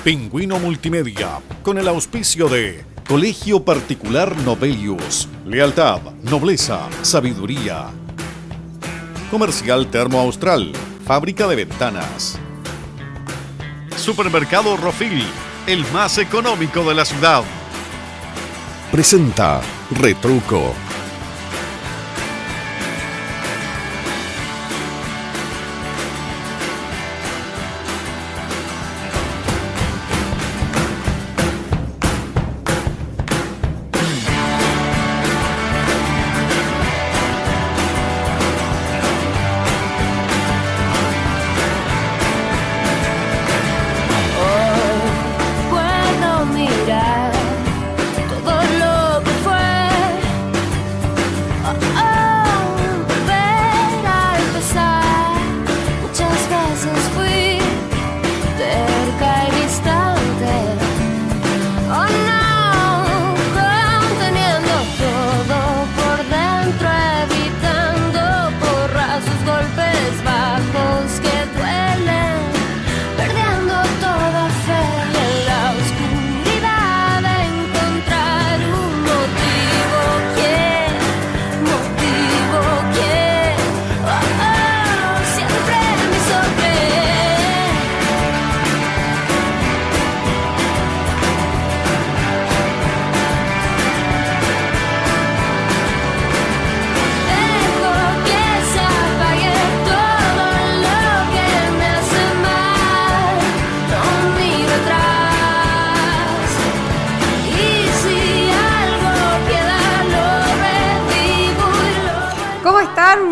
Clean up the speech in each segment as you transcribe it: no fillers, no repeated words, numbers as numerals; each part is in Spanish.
Pingüino Multimedia, con el auspicio de Colegio Particular Novelius, lealtad, nobleza, sabiduría. Comercial Termo Austral, fábrica de ventanas. Supermercado Rofil, el más económico de la ciudad. Presenta Retruco.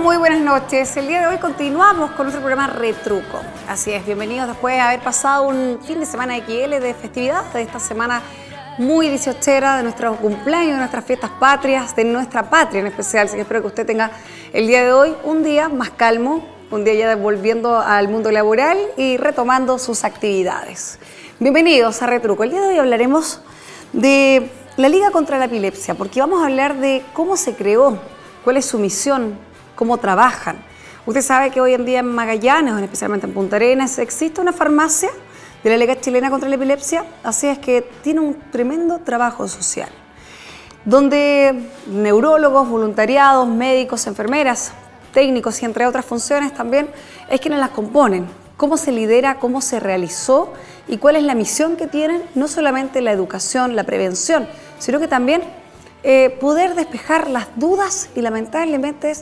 Muy buenas noches. El día de hoy continuamos con nuestro programa Retruco. Así es, bienvenidos después de haber pasado un fin de semana XL de festividad, de esta semana muy 18era, de nuestro cumpleaños, de nuestras fiestas patrias, de nuestra patria en especial. Así que espero que usted tenga el día de hoy un día más calmo, un día ya volviendo al mundo laboral y retomando sus actividades. Bienvenidos a Retruco. El día de hoy hablaremos de la Liga contra la Epilepsia, porque vamos a hablar de cómo se creó, cuál es su misión, cómo trabajan. Usted sabe que hoy en día en Magallanes, especialmente en Punta Arenas, existe una farmacia de la Liga Chilena contra la Epilepsia, así es que tiene un tremendo trabajo social, donde neurólogos, voluntariados, médicos, enfermeras, técnicos y entre otras funciones también es quienes las componen. Cómo se lidera, cómo se realizó y cuál es la misión que tienen, no solamente la educación, la prevención, sino que también poder despejar las dudas y lamentablemente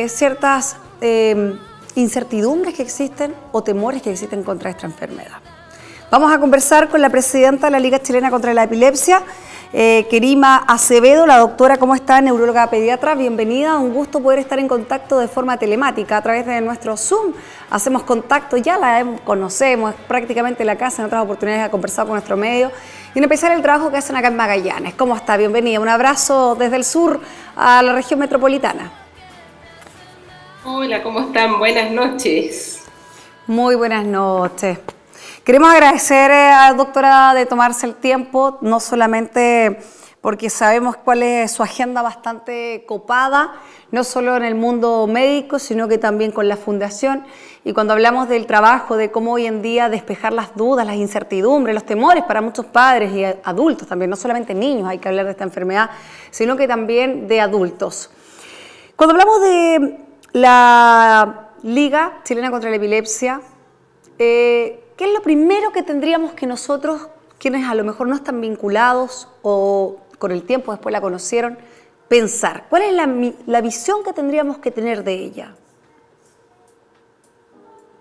ciertas incertidumbres que existen o temores que existen contra esta enfermedad. Vamos a conversar con la presidenta de la Liga Chilena contra la Epilepsia, Kerima Acevedo. La doctora, ¿cómo está? Neuróloga pediatra, bienvenida. Un gusto poder estar en contacto de forma telemática a través de nuestro Zoom. Hacemos contacto, ya la conocemos, es prácticamente la casa, en otras oportunidades ha conversado con nuestro medio. Y en empezar el trabajo que hacen acá en Magallanes. ¿Cómo está? Bienvenida. Un abrazo desde el sur a la región metropolitana. Hola, ¿cómo están? Buenas noches. Muy buenas noches. Queremos agradecer a la doctora de tomarse el tiempo, no solamente porque sabemos cuál es su agenda bastante copada, no solo en el mundo médico, sino que también con la fundación. Y cuando hablamos del trabajo, de cómo hoy en día despejar las dudas, las incertidumbres, los temores para muchos padres y adultos también, no solamente niños hay que hablar de esta enfermedad, sino que también de adultos. Cuando hablamos de la Liga Chilena contra la Epilepsia, ¿qué es lo primero que tendríamos que nosotros, quienes a lo mejor no están vinculados o con el tiempo después la conocieron, pensar? ¿Cuál es la visión que tendríamos que tener de ella?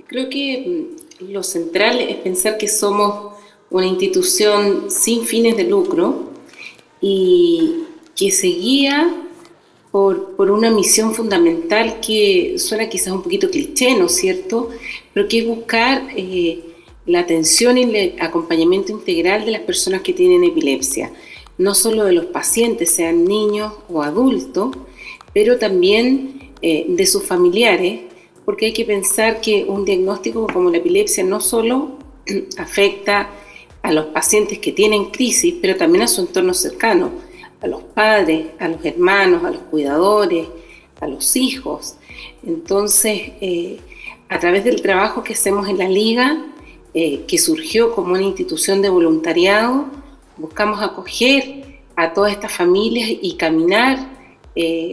Creo que lo central es pensar que somos una institución sin fines de lucro y que se guía por una misión fundamental que suena quizás un poquito cliché, ¿no es cierto? Pero que es buscar la atención y el acompañamiento integral de las personas que tienen epilepsia, no solo de los pacientes, sean niños o adultos, pero también de sus familiares, porque hay que pensar que un diagnóstico como la epilepsia no solo afecta a los pacientes que tienen crisis, pero también a su entorno cercano, a los padres, a los hermanos, a los cuidadores, a los hijos. Entonces, a través del trabajo que hacemos en la Liga, que surgió como una institución de voluntariado, buscamos acoger a todas estas familias y caminar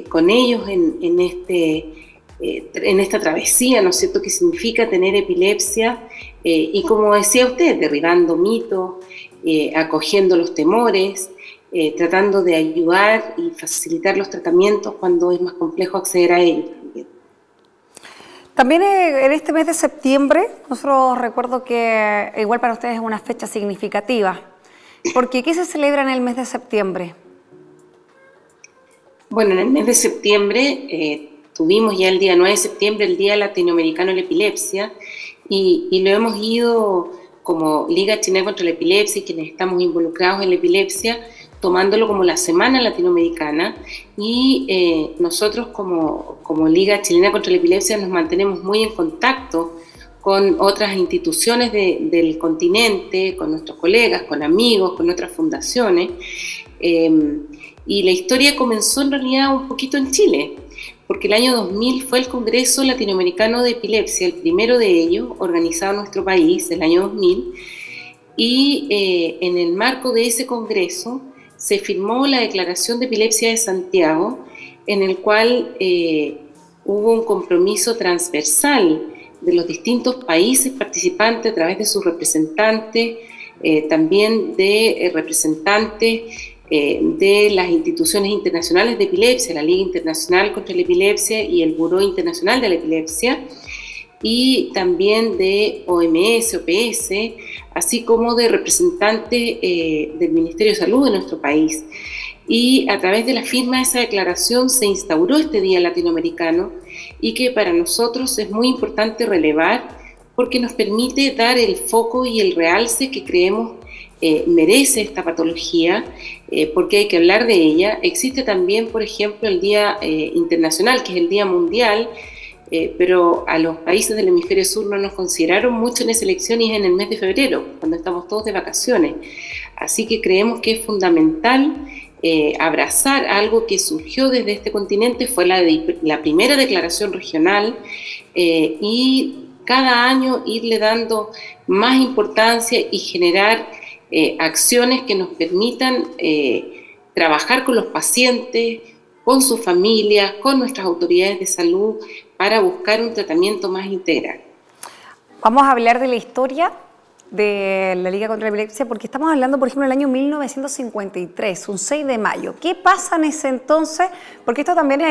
con ellos en esta travesía, ¿no es cierto?, que significa tener epilepsia, y como decía usted, derribando mitos, acogiendo los temores, tratando de ayudar y facilitar los tratamientos cuando es más complejo acceder a ellos también. También en este mes de septiembre, nosotros recuerdo que igual para ustedes es una fecha significativa, porque ¿qué se celebra en el mes de septiembre? Bueno, en el mes de septiembre tuvimos ya el día 9 de septiembre, el Día Latinoamericano de la Epilepsia, y lo hemos ido como Liga Chilena contra la Epilepsia y quienes estamos involucrados en la epilepsia, tomándolo como la Semana Latinoamericana, y nosotros como Liga Chilena contra la Epilepsia nos mantenemos muy en contacto con otras instituciones del continente, con nuestros colegas, con amigos, con otras fundaciones, y la historia comenzó en realidad un poquito en Chile, porque el año 2000 fue el Congreso Latinoamericano de Epilepsia, el primero de ellos, organizado en nuestro país, el año 2000, y en el marco de ese congreso se firmó la Declaración de Epilepsia de Santiago, en el cual hubo un compromiso transversal de los distintos países participantes a través de sus representantes, también de representantes de las instituciones internacionales de epilepsia, la Liga Internacional contra la Epilepsia y el Buró Internacional de la Epilepsia, y también de OMS, OPS, así como de representantes del Ministerio de Salud de nuestro país. Y a través de la firma de esa declaración se instauró este Día Latinoamericano, y que para nosotros es muy importante relevar porque nos permite dar el foco y el realce que creemos merece esta patología, porque hay que hablar de ella. Existe también, por ejemplo, el Día Internacional, que es el Día Mundial, pero a los países del hemisferio sur no nos consideraron mucho en esa elección, y es en el mes de febrero, cuando estamos todos de vacaciones. Así que creemos que es fundamental abrazar algo que surgió desde este continente, fue la primera declaración regional, y cada año irle dando más importancia y generar acciones que nos permitan trabajar con los pacientes, con sus familias, con nuestras autoridades de salud, para buscar un tratamiento más integral. Vamos a hablar de la historia de la Liga contra la Epilepsia, porque estamos hablando, por ejemplo, del año 1953, un 6 de mayo. ¿Qué pasa en ese entonces? Porque esto también,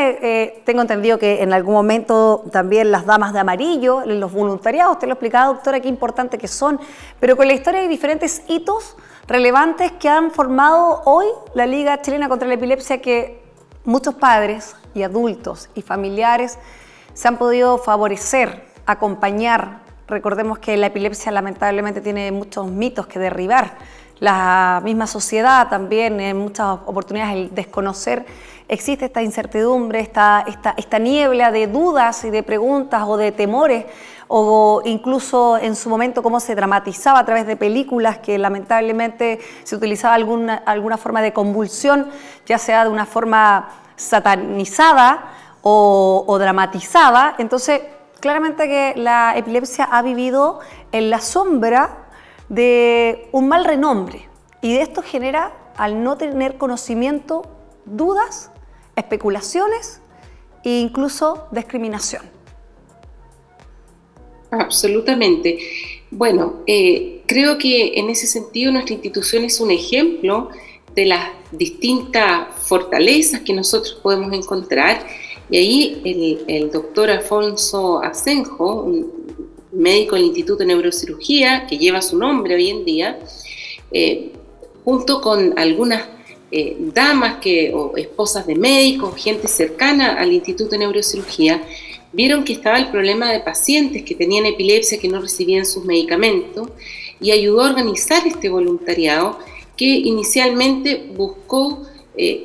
tengo entendido que en algún momento también las damas de amarillo, los voluntariados, usted lo explicaba, doctora, qué importante que son, pero con la historia hay diferentes hitos relevantes que han formado hoy la Liga Chilena contra la Epilepsia, que muchos padres y adultos y familiares se han podido favorecer, acompañar. Recordemos que la epilepsia lamentablemente tiene muchos mitos que derribar. La misma sociedad también, en muchas oportunidades, el desconocer, existe esta incertidumbre, esta niebla de dudas y de preguntas o de temores, o incluso en su momento cómo se dramatizaba a través de películas que lamentablemente se utilizaba alguna forma de convulsión, ya sea de una forma satanizada o dramatizada. Entonces, claramente que la epilepsia ha vivido en la sombra de un mal renombre, y de esto genera, al no tener conocimiento, dudas, especulaciones e incluso discriminación. Absolutamente. Bueno, creo que en ese sentido nuestra institución es un ejemplo de las distintas fortalezas que nosotros podemos encontrar. Y ahí el doctor Afonso Asenjo, un médico del Instituto de Neurocirugía, que lleva su nombre hoy en día, junto con algunas damas o esposas de médicos, gente cercana al Instituto de Neurocirugía, vieron que estaba el problema de pacientes que tenían epilepsia, que no recibían sus medicamentos, y ayudó a organizar este voluntariado que inicialmente buscó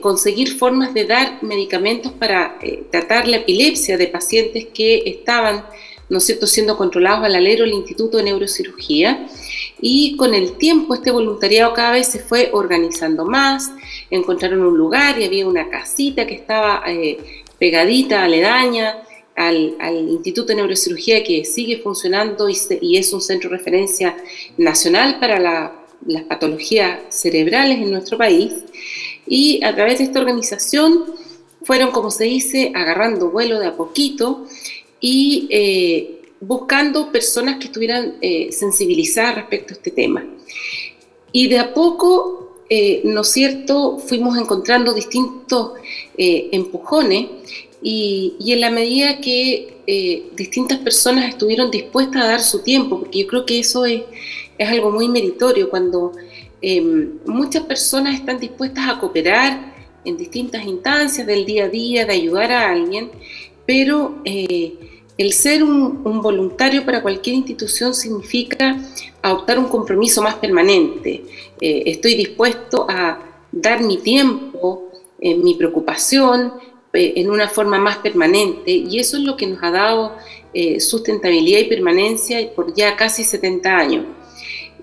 conseguir formas de dar medicamentos para tratar la epilepsia de pacientes que estaban, ¿no es cierto?, siendo controlados al alero del Instituto de Neurocirugía. Y con el tiempo este voluntariado cada vez se fue organizando más, encontraron un lugar y había una casita que estaba pegadita, aledaña al Instituto de Neurocirugía, que sigue funcionando y es un centro de referencia nacional para las patologías cerebrales en nuestro país, y a través de esta organización fueron, como se dice, agarrando vuelo de a poquito y buscando personas que estuvieran sensibilizadas respecto a este tema. Y de a poco, ¿no es cierto?, fuimos encontrando distintos empujones y en la medida que distintas personas estuvieron dispuestas a dar su tiempo, porque yo creo que eso es algo muy meritorio, cuando muchas personas están dispuestas a cooperar en distintas instancias del día a día, de ayudar a alguien, pero el ser un voluntario para cualquier institución significa adoptar un compromiso más permanente. Estoy dispuesto a dar mi tiempo, mi preocupación, en una forma más permanente, y eso es lo que nos ha dado sustentabilidad y permanencia por ya casi 70 años.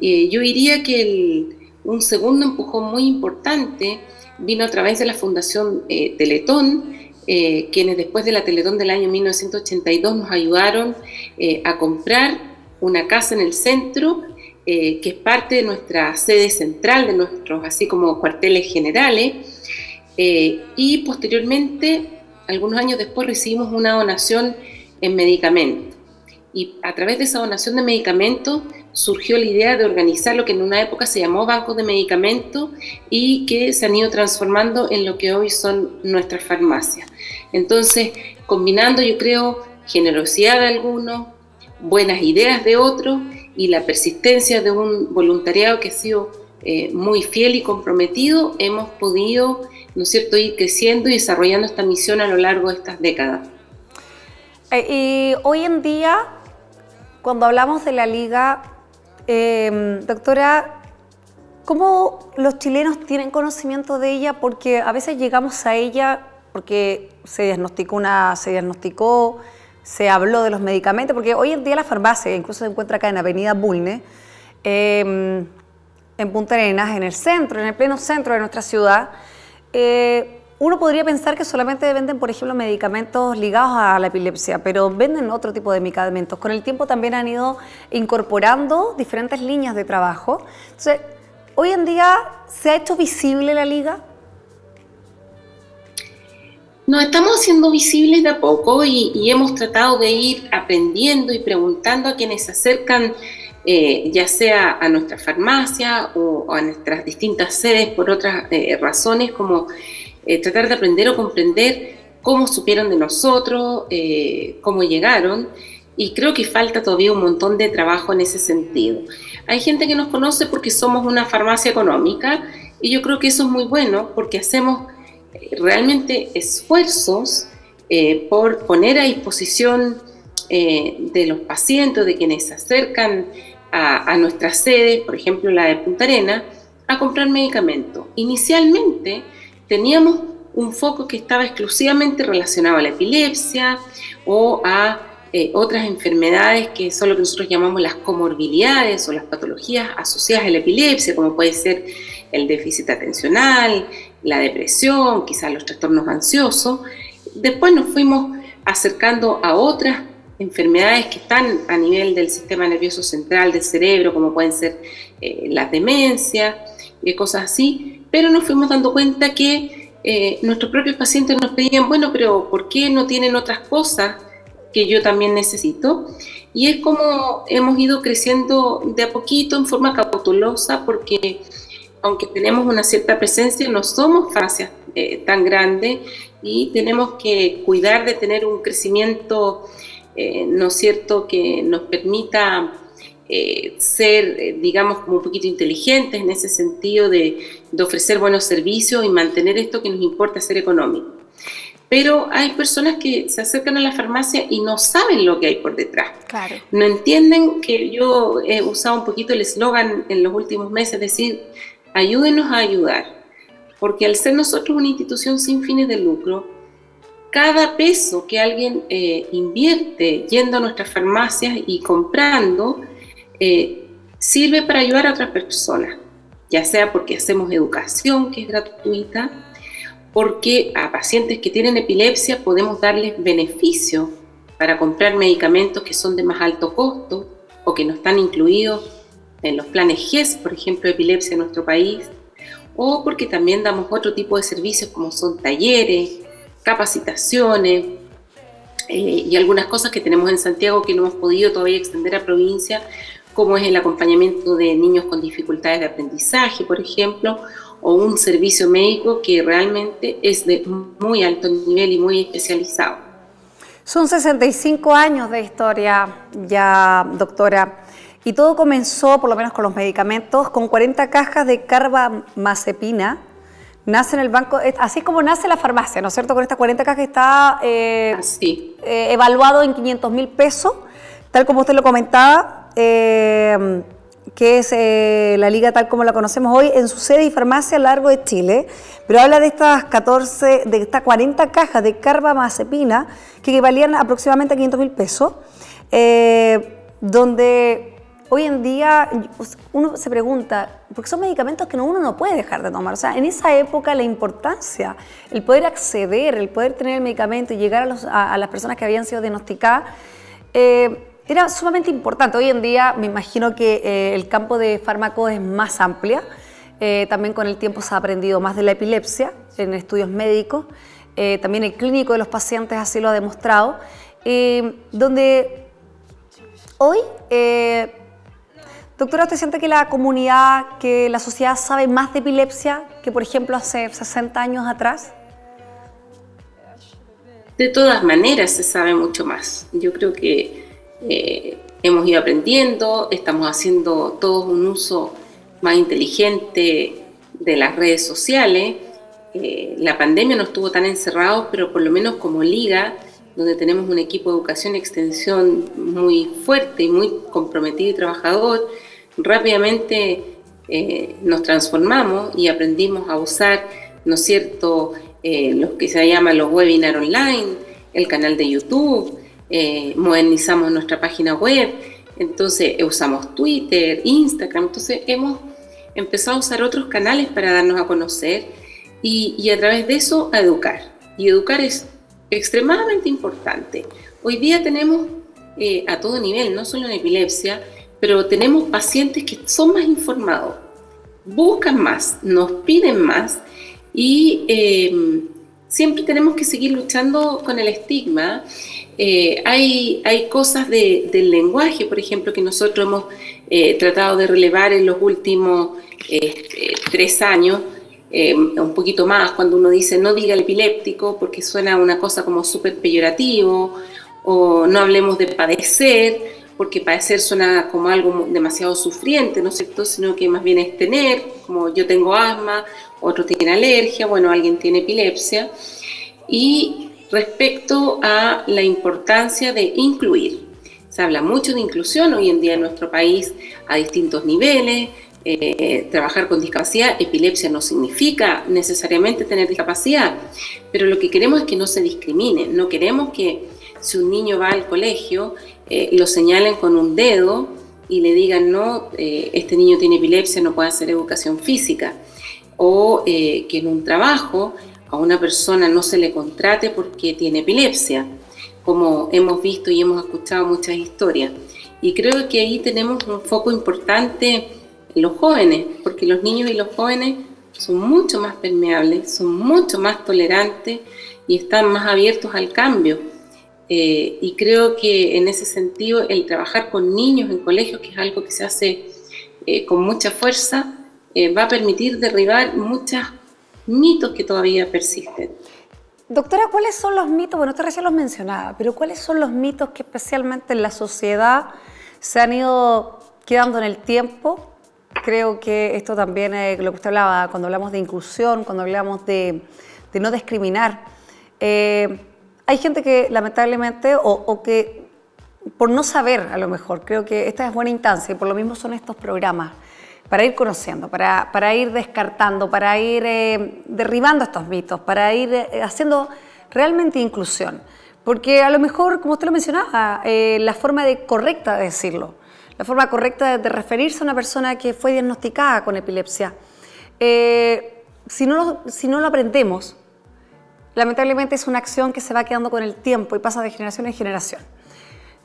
Yo diría que un segundo empujón muy importante vino a través de la Fundación Teletón, quienes después de la Teletón del año 1982 nos ayudaron a comprar una casa en el centro, que es parte de nuestra sede central, de nuestros así como cuarteles generales, y posteriormente, algunos años después, recibimos una donación en medicamentos. Y a través de esa donación de medicamentos surgió la idea de organizar lo que en una época se llamó bancos de medicamentos y que se han ido transformando en lo que hoy son nuestras farmacias. Entonces, combinando, yo creo, generosidad de algunos, buenas ideas de otros y la persistencia de un voluntariado que ha sido muy fiel y comprometido, hemos podido, ¿no es cierto?, ir creciendo y desarrollando esta misión a lo largo de estas décadas. Y hoy en día, cuando hablamos de la Liga, doctora, ¿cómo los chilenos tienen conocimiento de ella? Porque a veces llegamos a ella porque se habló de los medicamentos, porque hoy en día la farmacia incluso se encuentra acá en Avenida Bulnes, en Punta Arenas, en el centro, en el pleno centro de nuestra ciudad. Uno podría pensar que solamente venden, por ejemplo, medicamentos ligados a la epilepsia, pero venden otro tipo de medicamentos. Con el tiempo también han ido incorporando diferentes líneas de trabajo. Entonces, hoy en día, ¿se ha hecho visible la Liga? Nos estamos haciendo visibles de a poco y hemos tratado de ir aprendiendo y preguntando a quienes se acercan, ya sea a nuestra farmacia o a nuestras distintas sedes por otras razones, como tratar de aprender o comprender cómo supieron de nosotros, cómo llegaron, y creo que falta todavía un montón de trabajo en ese sentido. Hay gente que nos conoce porque somos una farmacia económica, y yo creo que eso es muy bueno porque hacemos realmente esfuerzos por poner a disposición de los pacientes, de quienes se acercan a nuestras sedes, por ejemplo la de Punta Arenas, a comprar medicamentos. Inicialmente teníamos un foco que estaba exclusivamente relacionado a la epilepsia o a otras enfermedades que son lo que nosotros llamamos las comorbilidades o las patologías asociadas a la epilepsia, como puede ser el déficit atencional, la depresión, quizás los trastornos ansiosos. Después nos fuimos acercando a otras enfermedades que están a nivel del sistema nervioso central del cerebro, como pueden ser las demencias y cosas así, pero nos fuimos dando cuenta que nuestros propios pacientes nos pedían, bueno, pero ¿por qué no tienen otras cosas que yo también necesito? Y es como hemos ido creciendo de a poquito en forma cautelosa, porque aunque tenemos una cierta presencia, no somos farmacias tan grandes y tenemos que cuidar de tener un crecimiento, ¿no es cierto?, que nos permita ser, digamos, como un poquito inteligentes en ese sentido de ofrecer buenos servicios y mantener esto que nos importa, ser económico. Pero hay personas que se acercan a la farmacia y no saben lo que hay por detrás. Claro. No entienden que yo he usado un poquito el eslogan en los últimos meses, es decir, ayúdenos a ayudar. Porque al ser nosotros una institución sin fines de lucro, cada peso que alguien invierte yendo a nuestras farmacias y comprando, sirve para ayudar a otras personas, ya sea porque hacemos educación que es gratuita, porque a pacientes que tienen epilepsia podemos darles beneficios para comprar medicamentos que son de más alto costo o que no están incluidos en los planes GES, por ejemplo, epilepsia en nuestro país, o porque también damos otro tipo de servicios como son talleres, capacitaciones y algunas cosas que tenemos en Santiago que no hemos podido todavía extender a provincia, como es el acompañamiento de niños con dificultades de aprendizaje, por ejemplo, o un servicio médico que realmente es de muy alto nivel y muy especializado. Son 65 años de historia ya, doctora, y todo comenzó, por lo menos con los medicamentos, con 40 cajas de carbamazepina. Nace en el banco, así es como nace la farmacia, ¿no es cierto? Con estas 40 cajas está evaluado en 500.000 pesos, tal como usted lo comentaba, que es la liga tal como la conocemos hoy, en su sede y farmacia a lo largo de Chile, pero habla de estas 40 cajas de carbamazepina que equivalían aproximadamente a 500.000 pesos, donde hoy en día uno se pregunta, porque son medicamentos que uno no puede dejar de tomar. O sea, en esa época la importancia, el poder acceder, el poder tener el medicamento y llegar a las personas que habían sido diagnosticadas, era sumamente importante. Hoy en día me imagino que el campo de fármacos es más amplia. También con el tiempo se ha aprendido más de la epilepsia en estudios médicos. También el clínico de los pacientes así lo ha demostrado. Donde hoy... doctora, ¿usted siente que la comunidad, que la sociedad sabe más de epilepsia que, por ejemplo, hace 60 años atrás? De todas maneras se sabe mucho más. Yo creo que hemos ido aprendiendo, estamos haciendo todos un uso más inteligente de las redes sociales. La pandemia no estuvo tan encerrados, pero por lo menos como liga, donde tenemos un equipo de educación y extensión muy fuerte y muy comprometido y trabajador, rápidamente nos transformamos y aprendimos a usar, ¿no es cierto?, los que se llaman los webinars online, el canal de YouTube, modernizamos nuestra página web, entonces usamos Twitter, Instagram, entonces hemos empezado a usar otros canales para darnos a conocer y a través de eso a educar. Y educar es extremadamente importante. Hoy día tenemos a todo nivel, no solo en epilepsia, pero tenemos pacientes que son más informados, buscan más, nos piden más y siempre tenemos que seguir luchando con el estigma. Hay cosas del lenguaje, por ejemplo, que nosotros hemos tratado de relevar en los últimos 3 años, un poquito más, cuando uno dice no diga el epiléptico porque suena una cosa como súper peyorativo, o no hablemos de padecer porque padecer suena como algo demasiado sufriente, ¿no es cierto?, sino que más bien es tener, como yo tengo asma, otro tiene alergia, bueno, alguien tiene epilepsia. Y respecto a la importancia de incluir, se habla mucho de inclusión hoy en día en nuestro país a distintos niveles. Trabajar con discapacidad, epilepsia no significa necesariamente tener discapacidad, pero lo que queremos es que no se discrimine. No queremos que si un niño va al colegio lo señalen con un dedo y le digan no, este niño tiene epilepsia, no puede hacer educación física, o que en un trabajo a una persona no se le contrate porque tiene epilepsia, como hemos visto y hemos escuchado muchas historias. Y creo que ahí tenemos un foco importante en los jóvenes, porque los niños y los jóvenes son mucho más permeables, son mucho más tolerantes y están más abiertos al cambio. Y creo que en ese sentido el trabajar con niños en colegios, que es algo que se hace con mucha fuerza, va a permitir derribar muchos mitos que todavía persisten. Doctora, ¿cuáles son los mitos? Bueno, usted recién los mencionaba, pero ¿cuáles son los mitos que especialmente en la sociedad se han ido quedando en el tiempo? Creo que esto también es lo que usted hablaba cuando hablamos de inclusión, cuando hablamos de no discriminar. Hay gente que lamentablemente, o que por no saber a lo mejor, creo que esta es buena instancia y por lo mismo son estos programas, para ir conociendo, para ir descartando, para ir derribando estos mitos, para ir haciendo realmente inclusión. Porque a lo mejor, como usted lo mencionaba, la forma correcta de decirlo, la forma correcta de referirse a una persona que fue diagnosticada con epilepsia, si no lo aprendemos, lamentablemente es una acción que se va quedando con el tiempo y pasa de generación en generación.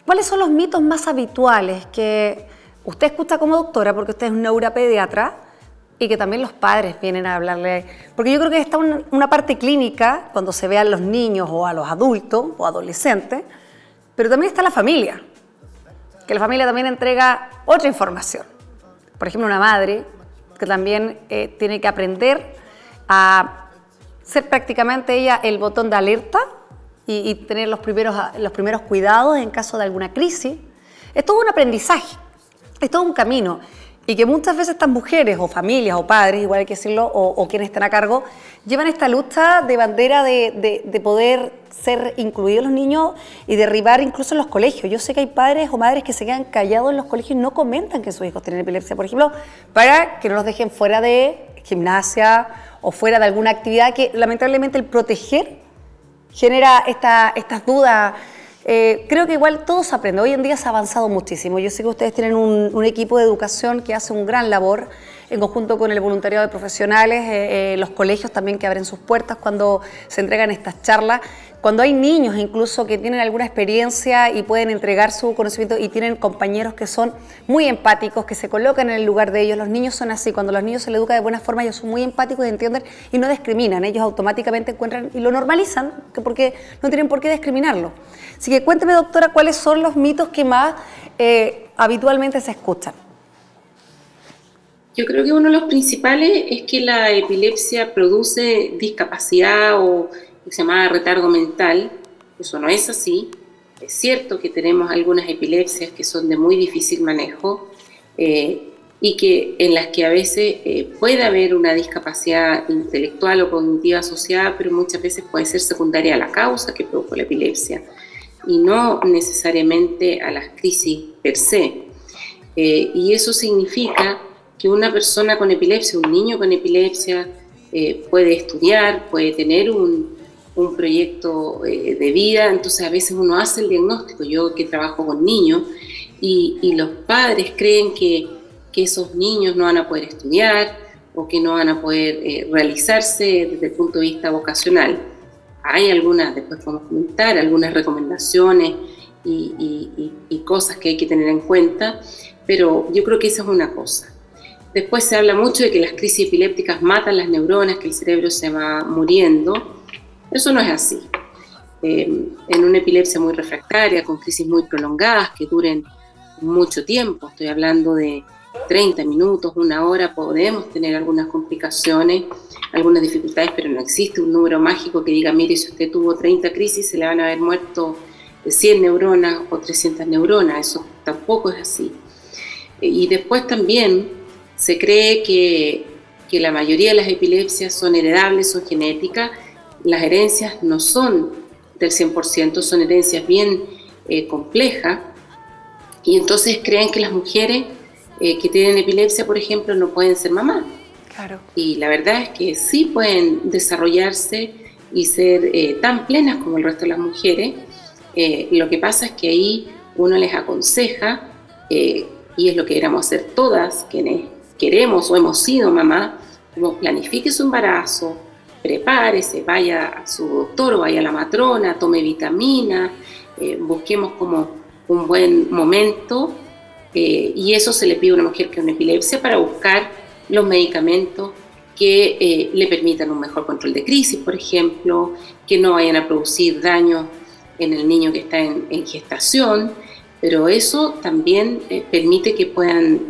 ¿Cuáles son los mitos más habituales que usted escucha como doctora, porque usted es neuropediatra, y que también los padres vienen a hablarle? Porque yo creo que está una parte clínica cuando se ve a los niños o a los adultos o adolescentes, pero también está la familia, que la familia también entrega otra información. Por ejemplo, una madre que también tiene que aprender a ser prácticamente ella el botón de alerta y tener los primeros cuidados en caso de alguna crisis. Es todo un aprendizaje, es todo un camino. Y que muchas veces estas mujeres o familias o padres, igual hay que decirlo, o quienes están a cargo, llevan esta lucha de bandera de poder ser incluidos los niños y derribar incluso en los colegios. Yo sé que hay padres o madres que se quedan callados en los colegios y no comentan que sus hijos tienen epilepsia, por ejemplo, para que no los dejen fuera de gimnasia o fuera de alguna actividad que lamentablemente el proteger genera estas dudas. Creo que igual todo se aprende. Hoy en día se ha avanzado muchísimo. Yo sé que ustedes tienen un equipo de educación que hace un gran labor en conjunto con el voluntariado de profesionales, los colegios también que abren sus puertas cuando se entregan estas charlas. Cuando hay niños incluso que tienen alguna experiencia y pueden entregar su conocimiento y tienen compañeros que son muy empáticos, que se colocan en el lugar de ellos. Los niños son así. Cuando a los niños se les educa de buena forma, ellos son muy empáticos y entienden y no discriminan. Ellos automáticamente encuentran y lo normalizan porque no tienen por qué discriminarlo. Así que cuénteme, doctora, ¿cuáles son los mitos que más habitualmente se escuchan? Yo creo que uno de los principales es que la epilepsia produce discapacidad o se llama retardo mental. Eso no es así. Es cierto que tenemos algunas epilepsias que son de muy difícil manejo y que en las que a veces puede haber una discapacidad intelectual o cognitiva asociada, pero muchas veces puede ser secundaria a la causa que produjo la epilepsia y no necesariamente a las crisis per se. Y eso significa que una persona con epilepsia, un niño con epilepsia, puede estudiar, puede tener un proyecto de vida. Entonces a veces uno hace el diagnóstico, yo que trabajo con niños, y los padres creen que esos niños no van a poder estudiar o que no van a poder realizarse desde el punto de vista vocacional. Hay algunas, después podemos comentar, algunas recomendaciones y cosas que hay que tener en cuenta, pero yo creo que esa es una cosa. Después se habla mucho de que las crisis epilépticas matan las neuronas, que el cerebro se va muriendo. Eso no es así. En una epilepsia muy refractaria, con crisis muy prolongadas que duren mucho tiempo, estoy hablando de 30 minutos, una hora, podemos tener algunas complicaciones, algunas dificultades, pero no existe un número mágico que diga, mire, si usted tuvo 30 crisis, se le van a haber muerto 100 neuronas o 300 neuronas. Eso tampoco es así. Y después también se cree que la mayoría de las epilepsias son heredables, son genéticas. Las herencias no son del 100%, son herencias bien complejas. Y entonces creen que las mujeres que tienen epilepsia, por ejemplo, no pueden ser mamás. Claro. Y la verdad es que sí pueden desarrollarse y ser tan plenas como el resto de las mujeres. Lo que pasa es que ahí uno les aconseja, y es lo que queremos hacer todas quienes queremos o hemos sido mamá, como planifique su embarazo, prepárese, vaya a su doctor o vaya a la matrona, tome vitamina, busquemos como un buen momento, y eso se le pide a una mujer que tiene una epilepsia para buscar los medicamentos que le permitan un mejor control de crisis, por ejemplo, que no vayan a producir daño en el niño que está en gestación, pero eso también permite que puedan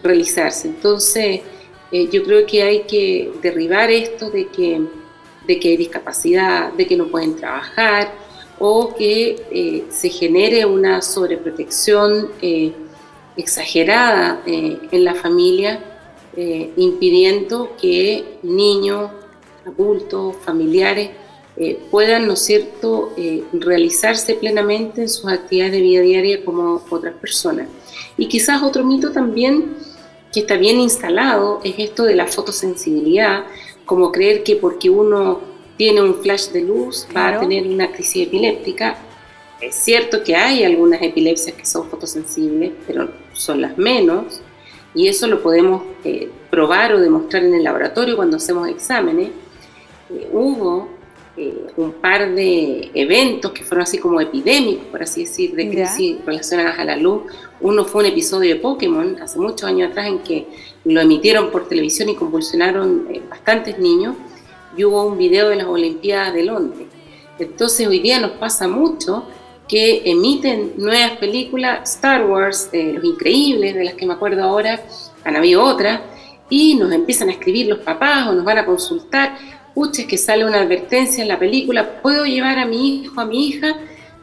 realizarse. Entonces, yo creo que hay que derribar esto de que hay discapacidad, de que no pueden trabajar o que se genere una sobreprotección exagerada en la familia, impidiendo que niños, adultos, familiares puedan, ¿no es cierto?, realizarse plenamente en sus actividades de vida diaria como otras personas. Y quizás otro mito también que está bien instalado es esto de la fotosensibilidad, como creer que porque uno tiene un flash de luz va a tener una crisis epiléptica. Es cierto que hay algunas epilepsias que son fotosensibles, pero son las menos, y eso lo podemos probar o demostrar en el laboratorio cuando hacemos exámenes. Hubo un par de eventos que fueron así como epidémicos, por así decir, de crisis relacionadas a la luz. Uno fue un episodio de Pokémon hace muchos años atrás en que lo emitieron por televisión y convulsionaron bastantes niños, y hubo un video de las Olimpiadas de Londres. Entonces hoy día nos pasa mucho que emiten nuevas películas, Star Wars, Los Increíbles, de las que me acuerdo ahora, han habido otras, y nos empiezan a escribir los papás o nos van a consultar, pucha, es que sale una advertencia en la película, ¿puedo llevar a mi hijo, a mi hija?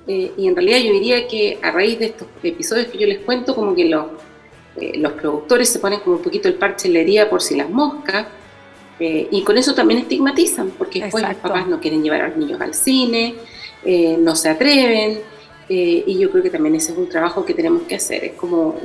Y en realidad yo diría que a raíz de estos episodios que yo les cuento, como que los productores se ponen como un poquito el parche en la herida por si las moscas, y con eso también estigmatizan, porque después los papás no quieren llevar a los niños al cine, no se atreven, y yo creo que también ese es un trabajo que tenemos que hacer, es como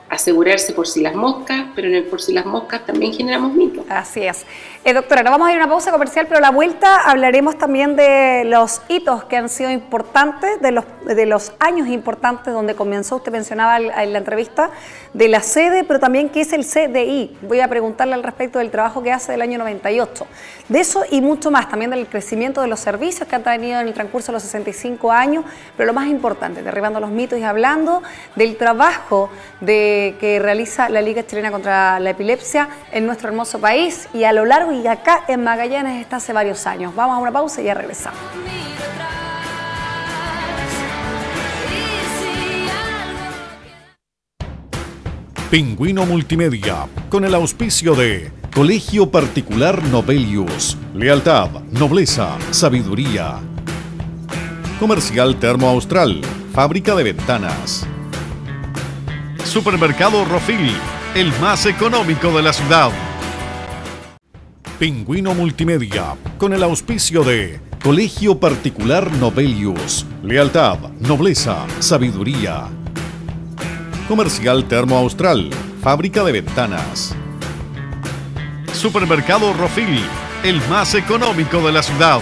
asegurarse por si las moscas, pero en el por si las moscas también generamos mitos. Así es. Doctora, nos vamos a ir a una pausa comercial, pero a la vuelta hablaremos también de los hitos que han sido importantes, de los años importantes donde comenzó, usted mencionaba en la entrevista, de la sede, pero también qué es el CDI. Voy a preguntarle al respecto del trabajo que hace del año 98. De eso y mucho más, también del crecimiento de los servicios que han tenido en el transcurso de los 65 años, pero lo más importante, derribando los mitos y hablando del trabajo que realiza la Liga Chilena contra la Epilepsia en nuestro hermoso país y a lo largo y acá en Magallanes está hace varios años. Vamos a una pausa y ya regresamos. Pingüino Multimedia, con el auspicio de Colegio Particular Novelius, lealtad, nobleza, sabiduría. Comercial Termo Austral, fábrica de ventanas. Supermercado Rofil, el más económico de la ciudad. Pingüino Multimedia, con el auspicio de Colegio Particular Novelius, lealtad, nobleza, sabiduría. Comercial Termo Austral, fábrica de ventanas. Supermercado Rofil, el más económico de la ciudad.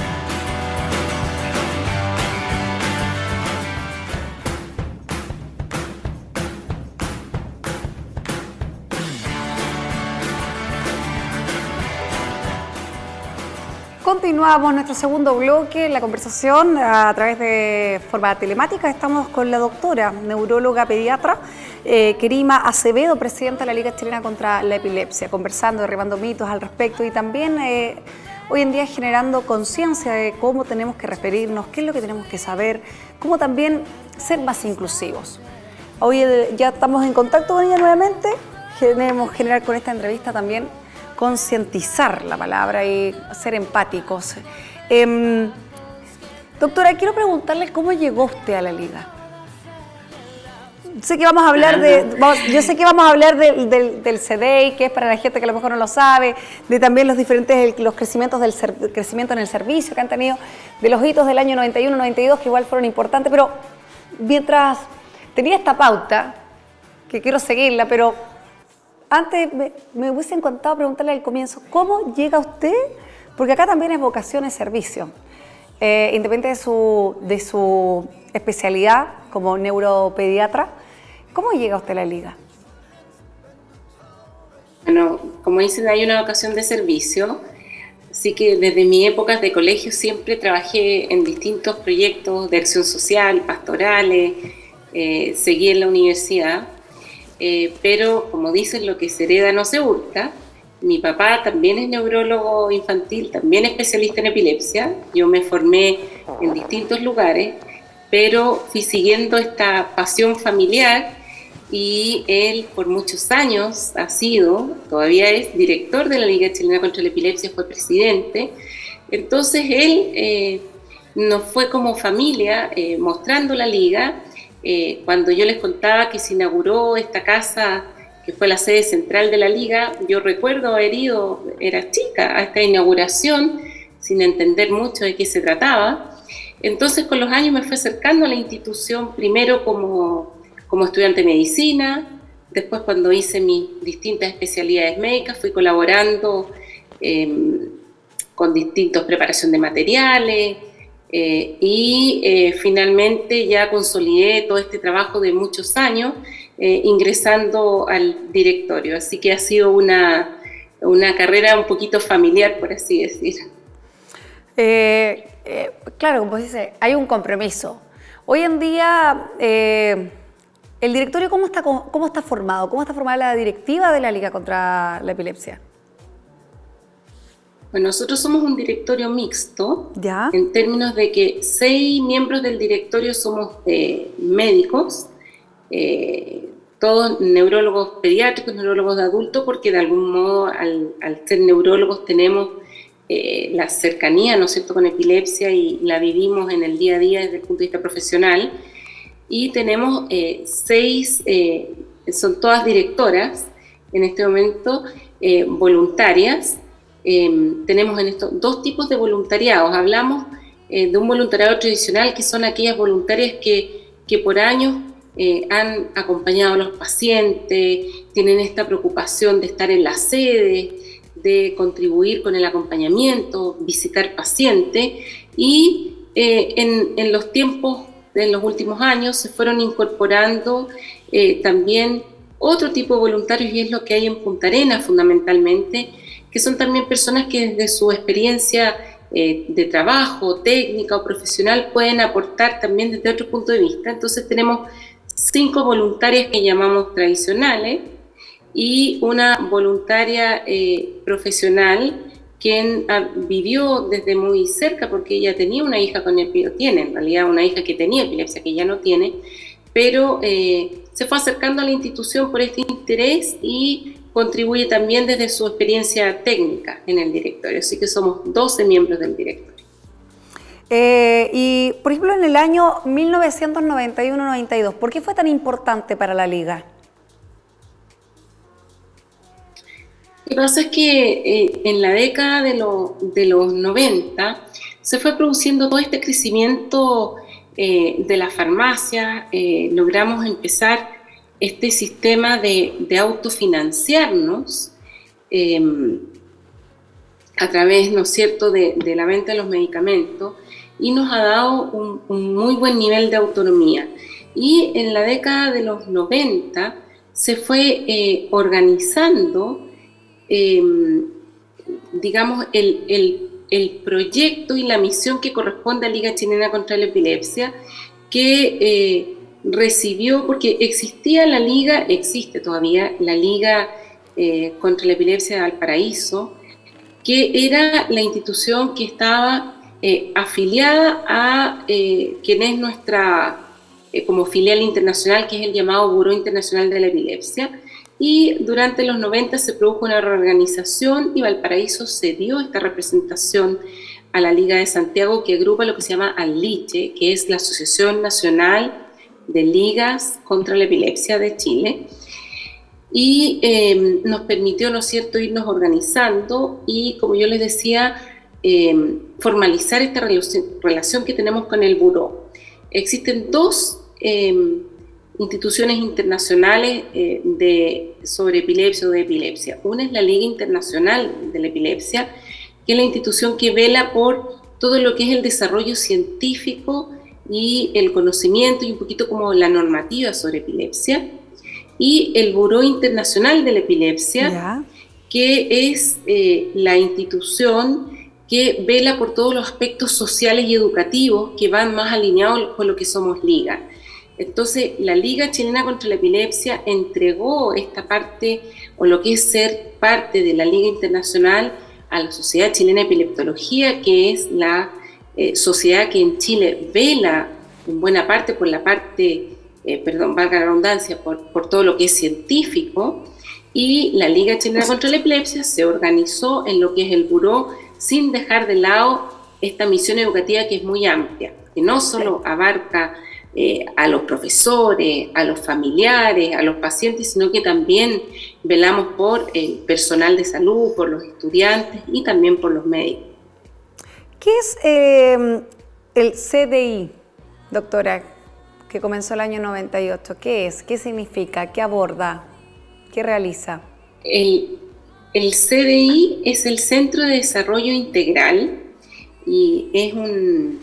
Continuamos nuestro segundo bloque, la conversación a través de forma telemática. Estamos con la doctora, neuróloga pediatra, Kerima Acevedo, presidenta de la Liga Chilena contra la Epilepsia, conversando, derribando mitos al respecto y también hoy en día generando conciencia de cómo tenemos que referirnos, qué es lo que tenemos que saber, cómo también ser más inclusivos. Hoy ya estamos en contacto con ella nuevamente, queremos generar con esta entrevista también concientizar la palabra y ser empáticos. Doctora, quiero preguntarle cómo llegó usted a la Liga. Sé que vamos a hablar yo sé que vamos a hablar del CDI, que es para la gente que a lo mejor no lo sabe, de también los crecimientos crecimiento en el servicio que han tenido, de los hitos del año 91, 92, que igual fueron importantes, pero mientras tenía esta pauta, que quiero seguirla, pero antes me hubiese encantado preguntarle al comienzo, ¿cómo llega usted? Porque acá también es vocación, es servicio. Independiente de su especialidad como neuropediatra, ¿cómo llega usted a la Liga? Bueno, como dicen, hay una vocación de servicio, así que desde mis épocas de colegio siempre trabajé en distintos proyectos de acción social, pastorales, seguí en la universidad. Pero como dicen, lo que se hereda no se hurta. Mi papá también es neurólogo infantil, también especialista en epilepsia. Yo me formé en distintos lugares, pero fui siguiendo esta pasión familiar y él por muchos años todavía es director de la Liga Chilena contra la Epilepsia, fue presidente. Entonces él nos fue como familia mostrando la Liga. Cuando yo les contaba que se inauguró esta casa, que fue la sede central de la Liga, yo recuerdo haber ido, era chica, a esta inauguración, sin entender mucho de qué se trataba. Entonces, con los años me fui acercando a la institución, primero como estudiante de medicina, después cuando hice mis distintas especialidades médicas, fui colaborando con distintos preparación de materiales, finalmente ya consolidé todo este trabajo de muchos años ingresando al directorio, así que ha sido una carrera un poquito familiar, por así decir. Claro, como dice, hay un compromiso. Hoy en día, ¿el directorio cómo está formado? ¿Cómo está formada la directiva de la Liga contra la Epilepsia? Bueno, nosotros somos un directorio mixto, ¿Ya? En términos de que 6 miembros del directorio somos médicos, todos neurólogos pediátricos, neurólogos de adultos, porque de algún modo al ser neurólogos tenemos la cercanía, ¿no es cierto?, con epilepsia y la vivimos en el día a día desde el punto de vista profesional. Y tenemos 6, son todas directoras en este momento, voluntarias. Tenemos en esto 2 tipos de voluntariados. Hablamos de un voluntariado tradicional, que son aquellas voluntarias que por años han acompañado a los pacientes, tienen esta preocupación de estar en la sede, de contribuir con el acompañamiento, visitar pacientes, y en los tiempos, en los últimos años, se fueron incorporando también otro tipo de voluntarios, y es lo que hay en Punta Arenas fundamentalmente, que son también personas que desde su experiencia de trabajo, técnica o profesional pueden aportar también desde otro punto de vista. Entonces tenemos 5 voluntarias que llamamos tradicionales y una voluntaria profesional quien vivió desde muy cerca, porque ella tenía una hija con epilepsia, tiene en realidad una hija que tenía epilepsia, que ya no tiene, pero se fue acercando a la institución por este interés y contribuye también desde su experiencia técnica en el directorio. Así que somos 12 miembros del directorio. Y, por ejemplo, en el año 1991-92, ¿por qué fue tan importante para la Liga? Lo que pasa es que en la década de los 90 se fue produciendo todo este crecimiento de la farmacia. Logramos empezar este sistema de autofinanciarnos a través, ¿no es cierto?, de la venta de los medicamentos, y nos ha dado un muy buen nivel de autonomía. Y en la década de los 90 se fue organizando, digamos, el proyecto y la misión que corresponde a Liga Chilena contra la Epilepsia, que recibió, porque existía la Liga, existe todavía la Liga contra la Epilepsia de Valparaíso, que era la institución que estaba afiliada a quien es nuestra como filial internacional, que es el llamado Buró Internacional de la Epilepsia, y durante los 90 se produjo una reorganización y Valparaíso cedió esta representación a la Liga de Santiago, que agrupa lo que se llama ALICHE, que es la Asociación Nacional de Ligas contra la Epilepsia de Chile, y nos permitió, ¿no es cierto?, irnos organizando y, como yo les decía, formalizar esta relación que tenemos con el Buró. Existen 2 instituciones internacionales sobre epilepsia o de epilepsia. Una es la Liga Internacional de la Epilepsia, que es la institución que vela por todo lo que es el desarrollo científico y el conocimiento y un poquito como la normativa sobre epilepsia, y el Buró Internacional de la Epilepsia, ¿ya?, que es la institución que vela por todos los aspectos sociales y educativos que van más alineados con lo que somos Liga. Entonces, la Liga Chilena contra la Epilepsia entregó esta parte, o lo que es ser parte de la Liga Internacional, a la Sociedad Chilena de Epileptología, que es la sociedad que en Chile vela en buena parte por la parte, valga la redundancia, por todo lo que es científico, y la Liga Chilena contra la Epilepsia se organizó en lo que es el Buró, sin dejar de lado esta misión educativa que es muy amplia, que no solo abarca a los profesores, a los familiares, a los pacientes, sino que también velamos por el personal de salud, por los estudiantes y también por los médicos. ¿Qué es el CDI, doctora, que comenzó el año 98? ¿Qué es? ¿Qué significa? ¿Qué aborda? ¿Qué realiza? El CDI es el Centro de Desarrollo Integral y es un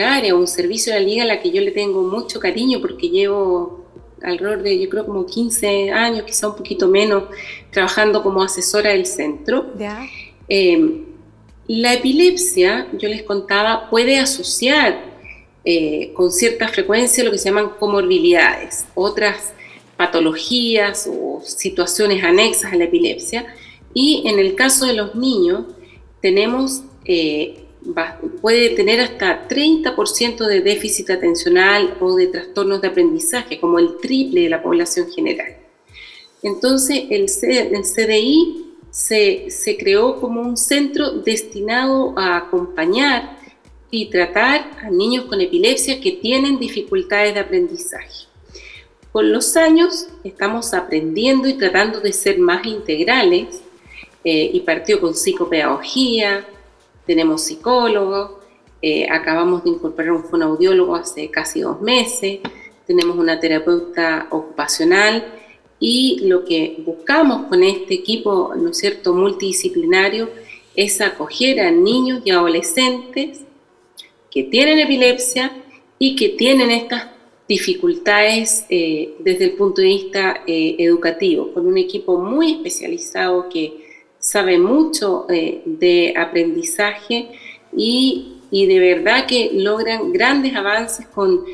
área, un servicio de la Liga a la que yo le tengo mucho cariño, porque llevo alrededor de, yo creo, como 15 años, quizá un poquito menos, trabajando como asesora del centro. ¿Ya? La epilepsia, yo les contaba, puede asociar con cierta frecuencia lo que se llaman comorbilidades, otras patologías o situaciones anexas a la epilepsia, y en el caso de los niños tenemos, puede tener hasta 30% de déficit atencional o de trastornos de aprendizaje, como el triple de la población general. Entonces el CDI se creó como un centro destinado a acompañar y tratar a niños con epilepsia que tienen dificultades de aprendizaje. Con los años estamos aprendiendo y tratando de ser más integrales, y partió con psicopedagogía, tenemos psicólogos, acabamos de incorporar un fonoaudiólogo hace casi 2 meses, tenemos una terapeuta ocupacional, y lo que buscamos con este equipo, ¿no es cierto?, multidisciplinario, es acoger a niños y adolescentes que tienen epilepsia y que tienen estas dificultades desde el punto de vista educativo, con un equipo muy especializado que sabe mucho de aprendizaje y de verdad que logran grandes avances con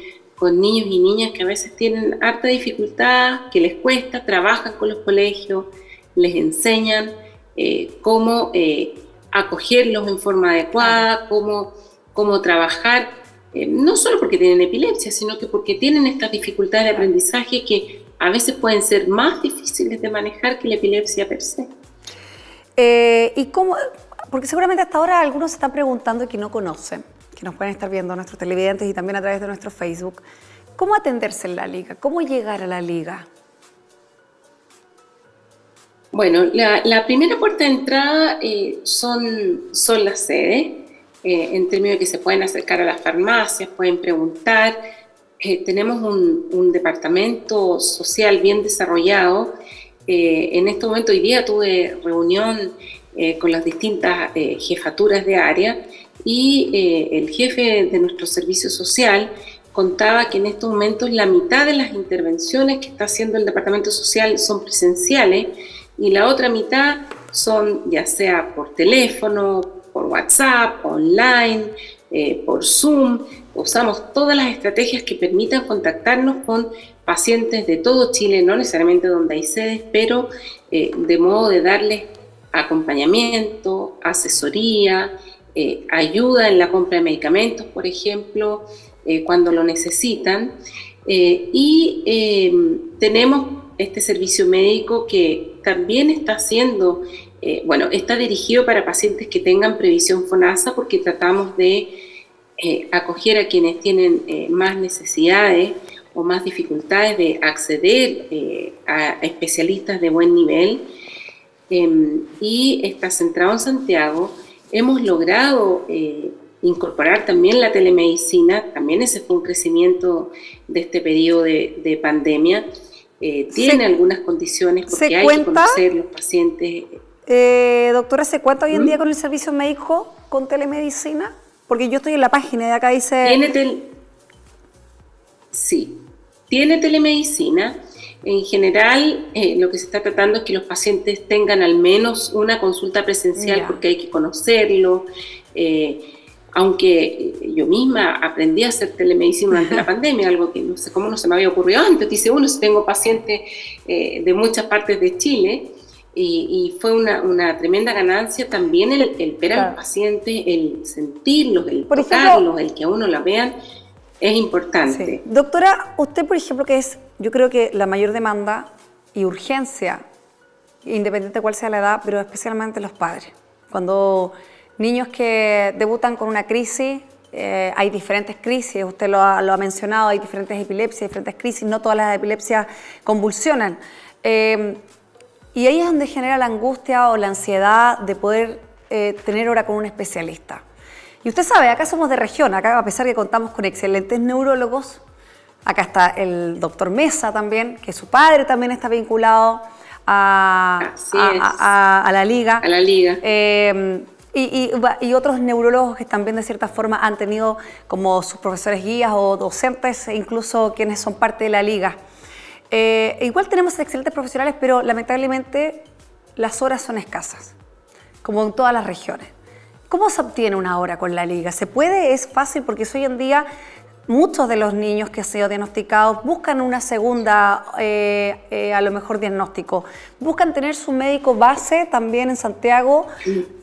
niños y niñas que a veces tienen harta dificultad, que les cuesta, trabajan con los colegios, les enseñan cómo acogerlos en forma adecuada, cómo trabajar, no solo porque tienen epilepsia, sino que porque tienen estas dificultades de aprendizaje que a veces pueden ser más difíciles de manejar que la epilepsia per se. ¿Y cómo? Porque seguramente hasta ahora algunos se están preguntando y que no conocen, que nos pueden estar viendo nuestros televidentes y también a través de nuestro Facebook. ¿Cómo atenderse en la liga? ¿Cómo llegar a la liga? Bueno, la primera puerta de entrada son las sedes, en términos de que se pueden acercar a las farmacias, pueden preguntar. Tenemos un departamento social bien desarrollado. En este momento, hoy día tuve reunión con las distintas jefaturas de área y el jefe de nuestro servicio social contaba que en estos momentos la mitad de las intervenciones que está haciendo el departamento social son presenciales y la otra mitad son ya sea por teléfono, por WhatsApp, online, por Zoom. Usamos todas las estrategias que permitan contactarnos con pacientes de todo Chile, no necesariamente donde hay sedes, pero de modo de darles acompañamiento, asesoría, ayuda en la compra de medicamentos, por ejemplo, cuando lo necesitan. Tenemos este servicio médico que también está haciendo, está dirigido para pacientes que tengan previsión FONASA porque tratamos de acoger a quienes tienen más necesidades o más dificultades de acceder a especialistas de buen nivel. Y está centrado en Santiago. Hemos logrado incorporar también la telemedicina, también ese fue un crecimiento de este periodo de pandemia. Tiene algunas condiciones porque hay que conocer los pacientes. Doctora, ¿se cuenta hoy en día con el servicio médico con telemedicina? Porque yo estoy en la página y acá dice... Sí, tiene telemedicina. En general, lo que se está tratando es que los pacientes tengan al menos una consulta presencial porque hay que conocerlo. Aunque yo misma aprendí a hacer telemedicina durante la pandemia, algo que no sé cómo no se me había ocurrido antes. Dice uno, tengo pacientes de muchas partes de Chile y fue una tremenda ganancia también el ver a los pacientes, el sentirlos, el tocarlos, el que a uno la vean. Es importante. Sí. Doctora, usted, por ejemplo, que es, yo creo que la mayor demanda y urgencia, independiente de cuál sea la edad, pero especialmente los padres. Cuando niños que debutan con una crisis, hay diferentes crisis, usted lo ha mencionado, hay diferentes epilepsias, diferentes crisis, no todas las epilepsias convulsionan. Y ahí es donde genera la angustia o la ansiedad de poder tener hora con un especialista. Y usted sabe, acá somos de región, acá a pesar que contamos con excelentes neurólogos, acá está el doctor Mesa también, que su padre también está vinculado a la Liga. A la Liga. Y otros neurólogos que también de cierta forma han tenido como sus profesores guías o docentes, e incluso quienes son parte de la Liga. Igual tenemos excelentes profesionales, pero lamentablemente las horas son escasas, como en todas las regiones. ¿Cómo se obtiene una hora con la liga? ¿Se puede? ¿Es fácil? Porque hoy en día muchos de los niños que han sido diagnosticados buscan una segunda, a lo mejor diagnóstico. Buscan tener su médico base también en Santiago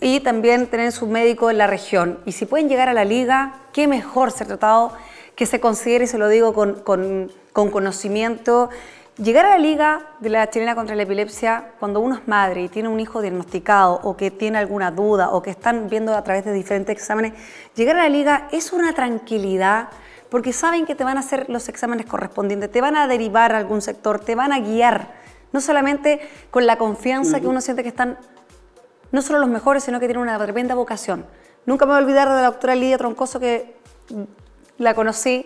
y también tener su médico en la región. Y si pueden llegar a la liga, qué mejor ser tratado, que se considere, y se lo digo con conocimiento. Llegar a la Liga de la Chilena contra la Epilepsia, cuando uno es madre y tiene un hijo diagnosticado o que tiene alguna duda o que están viendo a través de diferentes exámenes, llegar a la Liga es una tranquilidad porque saben que te van a hacer los exámenes correspondientes, te van a derivar a algún sector, te van a guiar, no solamente con la confianza que uno siente que están no solo los mejores, sino que tienen una tremenda vocación. Nunca me voy a olvidar de la doctora Lidia Troncoso, que la conocí.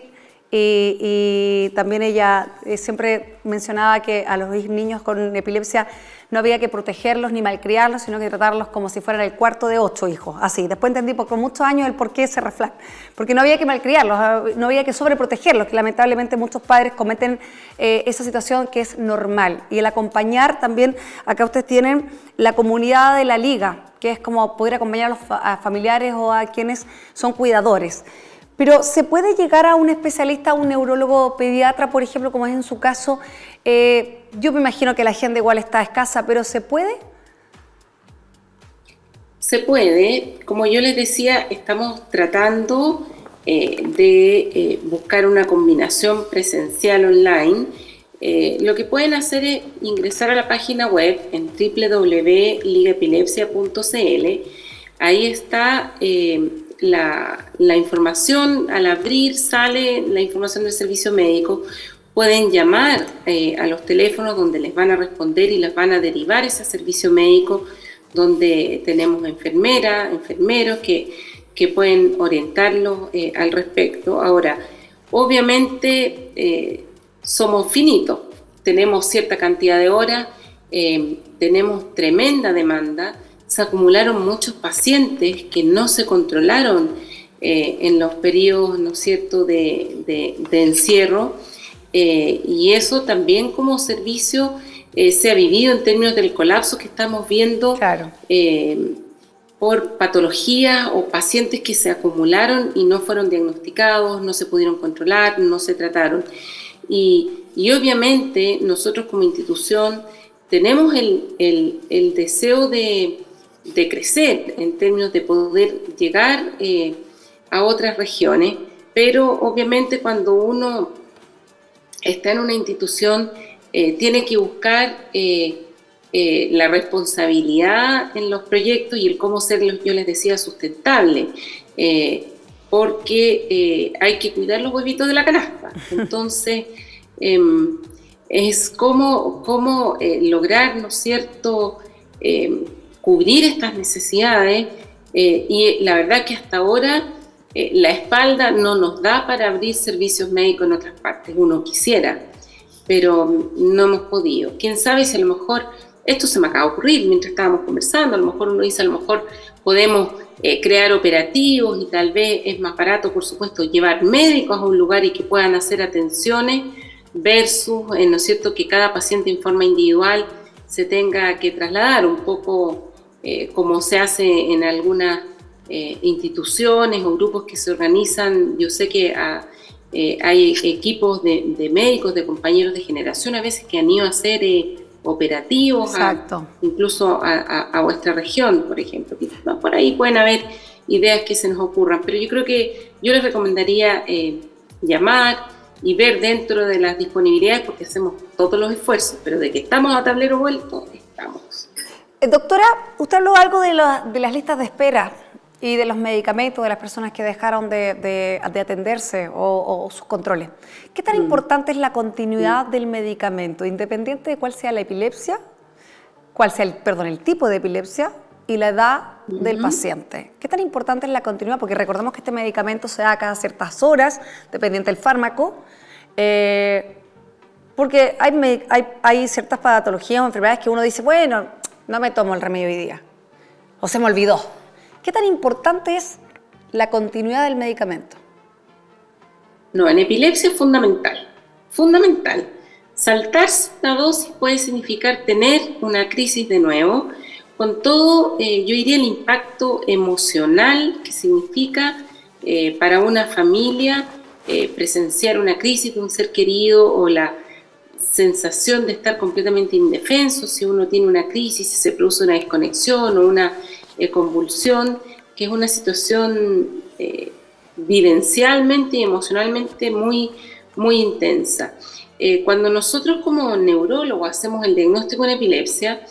Y también ella siempre mencionaba que a los niños con epilepsia no había que protegerlos ni malcriarlos, sino que tratarlos como si fueran el cuarto de 8 hijos, así. Después entendí por muchos años el por qué ese refrán, porque no había que malcriarlos, no había que sobreprotegerlos, que lamentablemente muchos padres cometen esa situación que es normal. Y el acompañar también, acá ustedes tienen la comunidad de la Liga, que es como poder acompañar a familiares o a quienes son cuidadores. Pero ¿se puede llegar a un especialista, a un neurólogo pediatra, por ejemplo, como es en su caso? Yo me imagino que la agenda igual está escasa, pero ¿se puede? Se puede. Como yo les decía, estamos tratando de buscar una combinación presencial online. Lo que pueden hacer es ingresar a la página web en www.ligaepilepsia.cl. Ahí está la información. Al abrir sale la información del servicio médico. Pueden llamar a los teléfonos donde les van a responder y les van a derivar ese servicio médico, donde tenemos enfermeras, enfermeros que pueden orientarlos al respecto. Ahora, obviamente somos finitos, tenemos cierta cantidad de horas, tenemos tremenda demanda. Se acumularon muchos pacientes que no se controlaron en los periodos, ¿no es cierto?, de encierro, y eso también como servicio se ha vivido en términos del colapso que estamos viendo. Claro. Por patologías o pacientes que se acumularon y no fueron diagnosticados, no se pudieron controlar, no se trataron. Y obviamente nosotros como institución tenemos el deseo de crecer en términos de poder llegar a otras regiones, pero obviamente cuando uno está en una institución tiene que buscar la responsabilidad en los proyectos y el cómo ser, yo les decía, sustentable, porque hay que cuidar los huevitos de la canasta. Entonces es cómo lograr, ¿no es cierto?, cubrir estas necesidades, y la verdad que hasta ahora la espalda no nos da para abrir servicios médicos en otras partes. Uno quisiera, pero no hemos podido. Quién sabe si a lo mejor esto se me acaba de ocurrir mientras estábamos conversando. A lo mejor uno dice, a lo mejor podemos crear operativos y tal vez es más barato, por supuesto, llevar médicos a un lugar y que puedan hacer atenciones versus, ¿no es cierto?, que cada paciente en forma individual se tenga que trasladar un poco como se hace en algunas instituciones o grupos que se organizan. Yo sé que hay equipos de médicos, de compañeros de generación a veces que han ido a hacer operativos, incluso a vuestra región, por ejemplo. Por ahí pueden haber ideas que se nos ocurran, pero yo creo que yo les recomendaría llamar y ver dentro de las disponibilidades, porque hacemos todos los esfuerzos, pero de que estamos a tablero vuelto, estamos. Doctora, usted habló algo de las listas de espera y de los medicamentos de las personas que dejaron de atenderse o sus controles. ¿Qué tan importante es la continuidad del medicamento, independiente de cuál sea la epilepsia, cuál sea el tipo de epilepsia y la edad del paciente? ¿Qué tan importante es la continuidad? Porque recordemos que este medicamento se da cada ciertas horas, dependiente del fármaco, porque hay ciertas patologías o enfermedades que uno dice, bueno, no me tomo el remedio hoy día, o se me olvidó. ¿Qué tan importante es la continuidad del medicamento? No, en epilepsia es fundamental, saltarse una dosis puede significar tener una crisis de nuevo, con todo, yo diría el impacto emocional que significa para una familia presenciar una crisis de un ser querido, o la sensación de estar completamente indefenso si uno tiene una crisis, si se produce una desconexión o una convulsión, que es una situación vivencialmente y emocionalmente muy, muy intensa. Cuando nosotros como neurólogos hacemos el diagnóstico en epilepsia,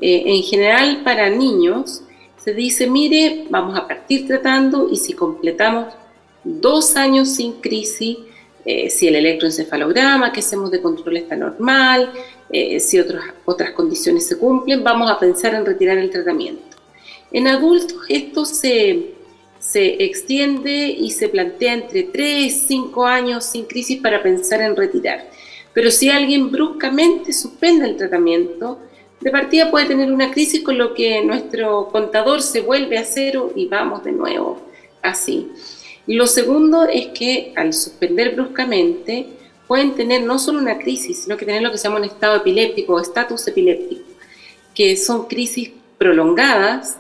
en general para niños se dice, mire, vamos a partir tratando, y si completamos 2 años sin crisis, si el electroencefalograma que hacemos de control está normal, si otras condiciones se cumplen, vamos a pensar en retirar el tratamiento. En adultos esto se extiende y se plantea entre 3 y 5 años sin crisis para pensar en retirar. Pero si alguien bruscamente suspende el tratamiento, de partida puede tener una crisis, con lo que nuestro contador se vuelve a 0 y vamos de nuevo así. Lo segundo es que al suspender bruscamente pueden tener no solo una crisis, sino que tener lo que se llama un estado epiléptico o estatus epiléptico, que son crisis prolongadas,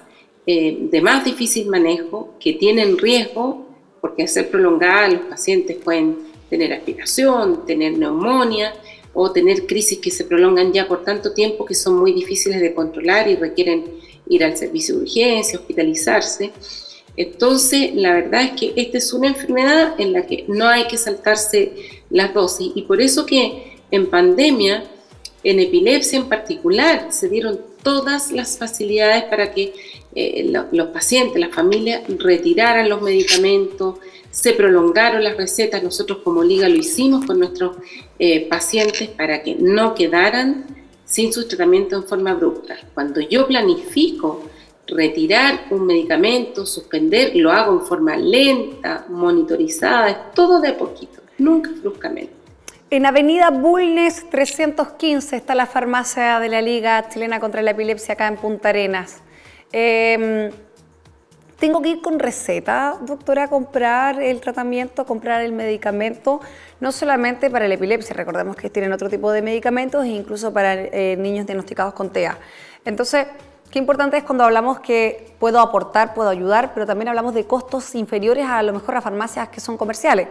de más difícil manejo, que tienen riesgo, porque al ser prolongadas los pacientes pueden tener aspiración, tener neumonía, o tener crisis que se prolongan ya por tanto tiempo que son muy difíciles de controlar y requieren ir al servicio de urgencia, hospitalizarse. Entonces, la verdad es que esta es una enfermedad en la que no hay que saltarse las dosis, y por eso que en pandemia, en epilepsia en particular, se dieron todas las facilidades para que los pacientes, las familias, retiraran los medicamentos, se prolongaron las recetas. Nosotros como Liga lo hicimos con nuestros pacientes para que no quedaran sin sus tratamientos en forma brusca. Cuando yo planifico retirar un medicamento, suspender, lo hago en forma lenta, monitorizada, es todo de a poquito, nunca bruscamente. En Avenida Bulnes 315 está la farmacia de la Liga Chilena contra la Epilepsia acá en Punta Arenas. ¿Tengo que ir con receta, doctora, a comprar el tratamiento, comprar el medicamento? No solamente para la epilepsia, recordemos que tienen otro tipo de medicamentos, e incluso para niños diagnosticados con TEA. Entonces, qué importante es cuando hablamos que puedo aportar, puedo ayudar, pero también hablamos de costos inferiores a lo mejor a farmacias que son comerciales.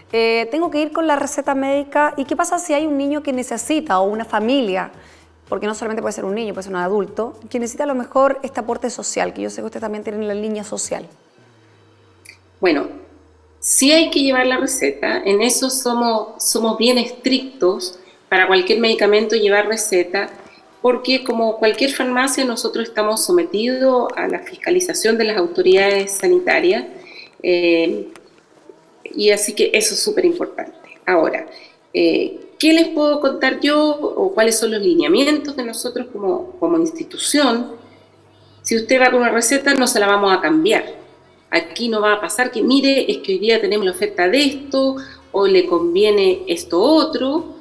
Tengo que ir con la receta médica. ¿Y qué pasa si hay un niño que necesita, o una familia, porque no solamente puede ser un niño, puede ser un adulto, que necesita a lo mejor este aporte social, que yo sé que usted también tiene la línea social? Bueno, sí hay que llevar la receta, en eso somos bien estrictos para cualquier medicamento llevar receta, porque como cualquier farmacia nosotros estamos sometidos a la fiscalización de las autoridades sanitarias, y así que eso es súper importante. Ahora, ¿qué les puedo contar yo, o cuáles son los lineamientos de nosotros como institución? Si usted va con una receta, no se la vamos a cambiar. Aquí no va a pasar que, mire, es que hoy día tenemos la oferta de esto, o le conviene esto otro.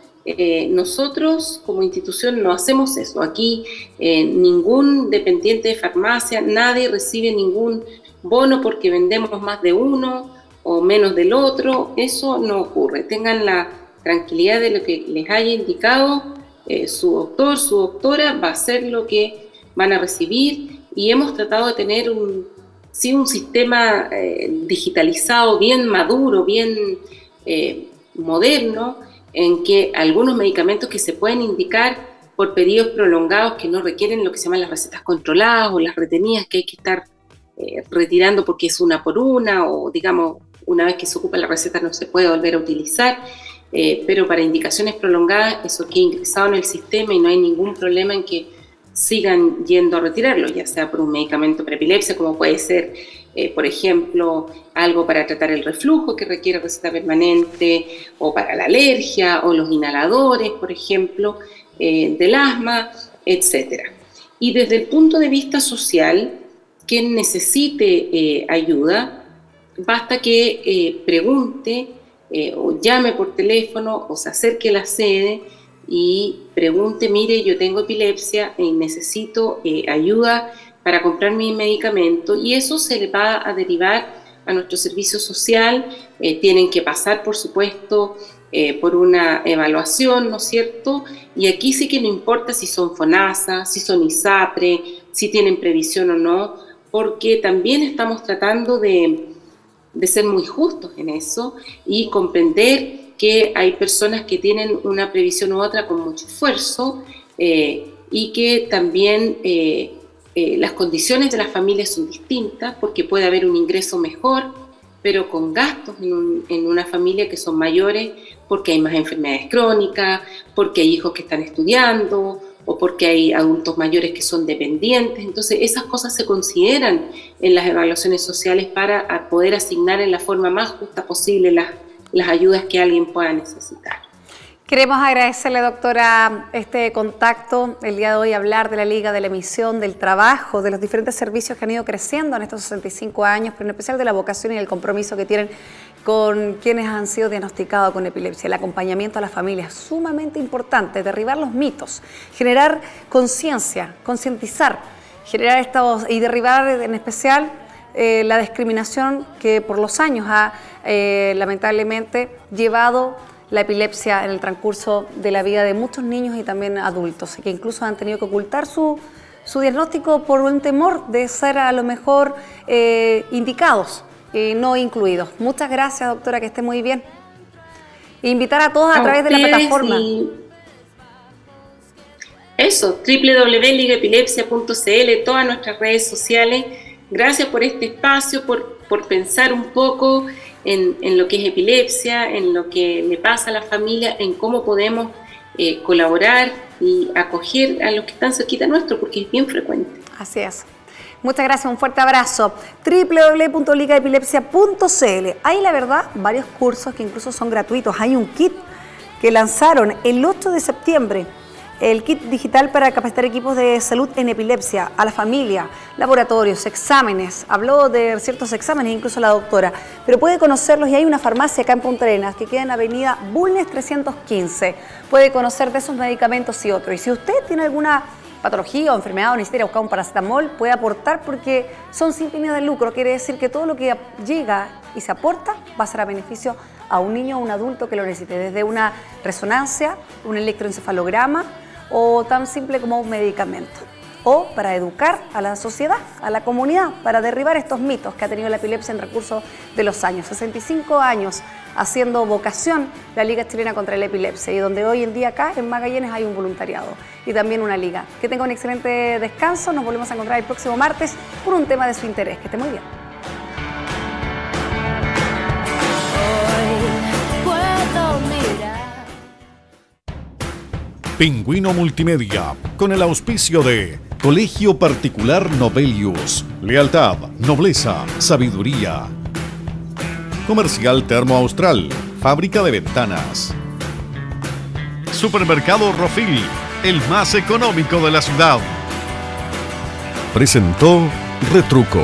Nosotros como institución no hacemos eso. Aquí ningún dependiente de farmacia, nadie recibe ningún bono porque vendemos más de uno o menos del otro. Eso no ocurre. Tengan la tranquilidad de lo que les haya indicado su doctor, su doctora, va a ser lo que van a recibir, y hemos tratado de tener un sistema digitalizado bien maduro, bien moderno, en que algunos medicamentos que se pueden indicar por periodos prolongados que no requieren lo que se llaman las recetas controladas o las retenidas, que hay que estar retirando porque es una por una, o digamos, una vez que se ocupa la receta no se puede volver a utilizar, pero para indicaciones prolongadas eso queda ingresado en el sistema y no hay ningún problema en que sigan yendo a retirarlo, ya sea por un medicamento para epilepsia, como puede ser, por ejemplo, algo para tratar el reflujo que requiere receta permanente, o para la alergia, o los inhaladores, por ejemplo, del asma, etc. Y desde el punto de vista social, quien necesite ayuda, basta que pregunte, o llame por teléfono, o se acerque a la sede y pregunte, mire, yo tengo epilepsia y necesito ayuda para comprar mi medicamento, y eso se le va a derivar a nuestro servicio social. Tienen que pasar, por supuesto, por una evaluación, ¿no es cierto? Y aquí sí que no importa si son FONASA, si son ISAPRE si tienen previsión o no, porque también estamos tratando de ser muy justos en eso y comprender que hay personas que tienen una previsión u otra con mucho esfuerzo y que también las condiciones de las familias son distintas, porque puede haber un ingreso mejor, pero con gastos en una familia que son mayores, porque hay más enfermedades crónicas, porque hay hijos que están estudiando, o porque hay adultos mayores que son dependientes. Entonces esas cosas se consideran en las evaluaciones sociales para poder asignar en la forma más justa posible las ayudas que alguien pueda necesitar. Queremos agradecerle, doctora, este contacto el día de hoy, hablar de la Liga, de la emisión, del trabajo, de los diferentes servicios que han ido creciendo en estos 65 años, pero en especial de la vocación y el compromiso que tienen con quienes han sido diagnosticados con epilepsia. El acompañamiento a las familias es sumamente importante, derribar los mitos, generar conciencia, concientizar, generar estos y derribar en especial la discriminación que por los años ha lamentablemente llevado la epilepsia en el transcurso de la vida de muchos niños y también adultos, que incluso han tenido que ocultar su diagnóstico por un temor de ser a lo mejor indicados, no incluidos. Muchas gracias, doctora, que esté muy bien. Invitar a todos a través de la plataforma. Eso, www.ligaepilepsia.cl, todas nuestras redes sociales. Gracias por este espacio, por pensar un poco en lo que es epilepsia, en lo que le pasa a la familia, en cómo podemos colaborar y acoger a los que están cerquita nuestro, porque es bien frecuente. Así es. Muchas gracias, un fuerte abrazo. www.ligaepilepsia.cl. Hay, la verdad, varios cursos que incluso son gratuitos. Hay un kit que lanzaron el 8 de septiembre. El kit digital para capacitar equipos de salud en epilepsia, a la familia, laboratorios, exámenes. Habló de ciertos exámenes, incluso la doctora, pero puede conocerlos y hay una farmacia acá en Punta Arenas que queda en Avenida Bulnes 315. Puede conocer de esos medicamentos y otros. Y si usted tiene alguna patología o enfermedad o necesita buscar un paracetamol, puede aportar porque son sin fines de lucro. Quiere decir que todo lo que llega y se aporta va a ser a beneficio a un niño o un adulto que lo necesite, desde una resonancia, un electroencefalograma, o tan simple como un medicamento, o para educar a la sociedad, a la comunidad, para derribar estos mitos que ha tenido la epilepsia en el recurso de los años. 65 años haciendo vocación la Liga Chilena contra la Epilepsia, y donde hoy en día acá en Magallanes hay un voluntariado y también una liga. Que tenga un excelente descanso, nos volvemos a encontrar el próximo martes por un tema de su interés. Que esté muy bien. Pingüino Multimedia, con el auspicio de Colegio Particular Novelius, lealtad, nobleza, sabiduría. Comercial Termo Austral, fábrica de ventanas. Supermercado Rofil, el más económico de la ciudad. Presentó Retruco.